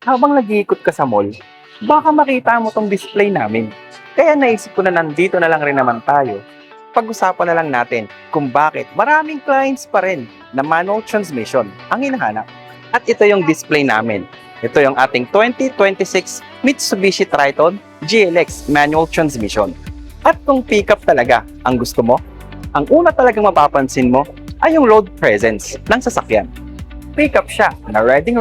Habang nag-iikot ka sa mall, baka makita mo tong display namin. Kaya naisip ko na nandito na lang rin naman tayo. Pag-usapan na lang natin kung bakit maraming clients pa rin na manual transmission ang hinahanap. At ito yung display namin. Ito yung ating 2026 Mitsubishi Triton GLX manual transmission. At kung pickup talaga ang gusto mo, ang una talagang mapapansin mo ay yung road presence ng sasakyan. Pickup siya na ready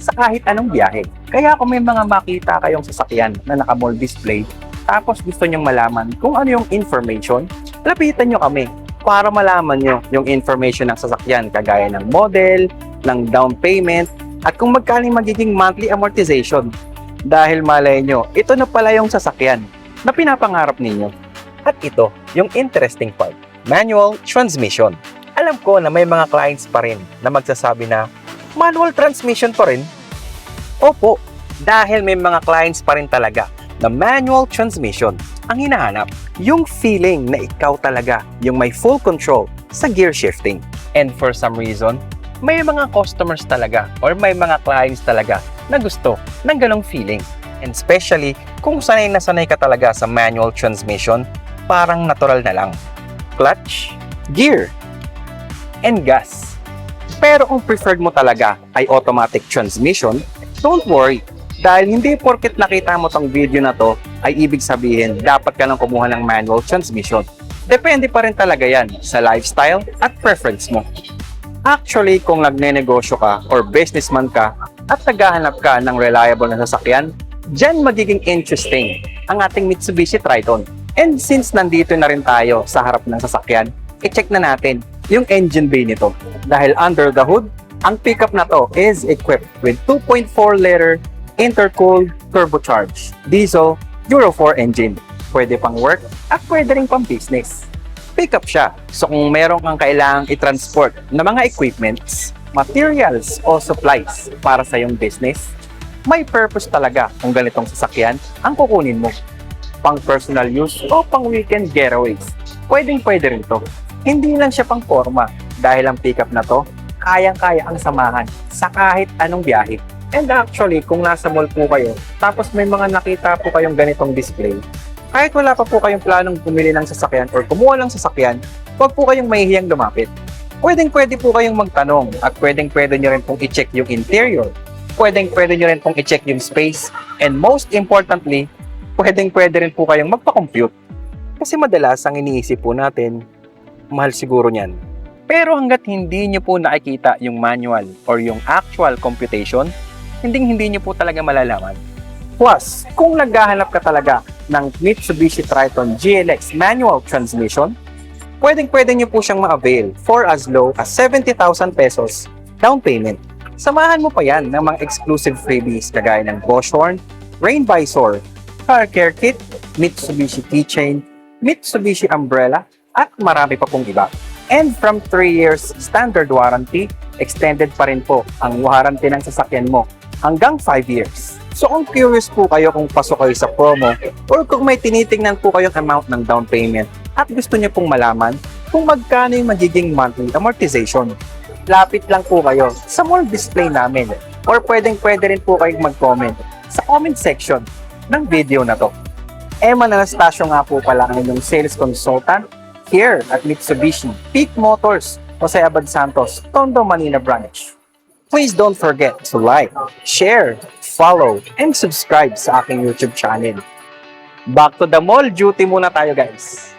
sa kahit anong biyahe. Kaya kung may mga makita kayong sasakyan na naka-mall display, tapos gusto nyong malaman kung ano yung information, lapitan nyo kami para malaman nyo yung information ng sasakyan kagaya ng model, ng down payment, at kung magkano magiging monthly amortization. Dahil malay nyo, ito na pala yung sasakyan na pinapangarap ninyo. At ito, yung interesting part, manual transmission. Alam ko na may mga clients pa rin na magsasabi na manual transmission pa rin. Opo, dahil may mga clients pa rin talaga na manual transmission ang hinahanap. Yung feeling na ikaw talaga yung may full control sa gear shifting. And for some reason, may mga customers talaga or may mga clients talaga na gusto ng ganong feeling. And especially kung sanay na sanay ka talaga sa manual transmission, parang natural na lang. Clutch, gear, and gas. Pero kung preferred mo talaga ay automatic transmission, don't worry. Dahil hindi porket nakita mo tong video na to, ay ibig sabihin dapat ka lang kumuha ng manual transmission. Depende pa rin talaga yan sa lifestyle at preference mo. Actually, kung nagnenegosyo ka or businessman ka at naghahanap ka ng reliable na sasakyan, dyan magiging interesting ang ating Mitsubishi Triton. And since nandito na rin tayo sa harap ng sasakyan, i-check na natin yung engine bay nito. Dahil under the hood, ang pickup na to is equipped with 2.4-liter intercooled turbocharged diesel Euro 4 engine. Pwede pang work at pwede rin pang business. Pickup siya. So kung meron kang kailangang i-transport na mga equipments, materials o supplies para sa iyong business, may purpose talaga kung ganitong sasakyan ang kukunin mo. Pang personal use o pang weekend getaways. Pwedeng-pwede rin to. Hindi lang siya pang forma dahil ang pickup na to, kayang-kaya ang samahan sa kahit anong biyahe. And actually, kung nasa mall po kayo, tapos may mga nakita po kayong ganitong display, kahit wala pa po kayong planong bumili ng sasakyan or kumuha ng sasakyan, huwag po kayong mahihiyang lumapit. Pwedeng-pwede po kayong magtanong at pwedeng-pwede nyo rin pong i-check yung interior. Pwedeng-pwede nyo rin pong i-check yung space. And most importantly, pwedeng-pwede rin po kayong magpa-compute. Kasi madalas ang iniisip po natin, mahal siguro niyan. Pero hanggat hindi nyo po nakikita yung manual or yung actual computation, hindi nyo po talaga malalaman. Plus, kung naghahanap ka talaga ng Mitsubishi Triton GLX manual transmission, pwedeng-pwede nyo po siyang ma-avail for as low as 70,000 pesos down payment. Samahan mo pa yan ng mga exclusive freebies kagaya ng Bosch horn, rain visor, car care kit, Mitsubishi keychain, Mitsubishi umbrella, at marami pa pong iba. And from 3 years standard warranty, extended pa rin po ang warranty ng sasakyan mo hanggang 5 years. So kung curious po kayo kung pasok kayo sa promo or kung may tinitingnan po kayong amount ng down payment at gusto niyo pong malaman kung magkano yung magiging monthly amortization, lapit lang po kayo sa mall display namin or pwedeng-pwede rin po kayong mag-comment sa comment section ng video na to. Eman Anastasio nga po pala ang inyong sales consultant here at Mitsubishi Peak Motors, Jose Abad Santos, Tondo, Manila branch. Please don't forget to like, share, follow, and subscribe sa aking YouTube channel. Back to the mall duty muna tayo, guys.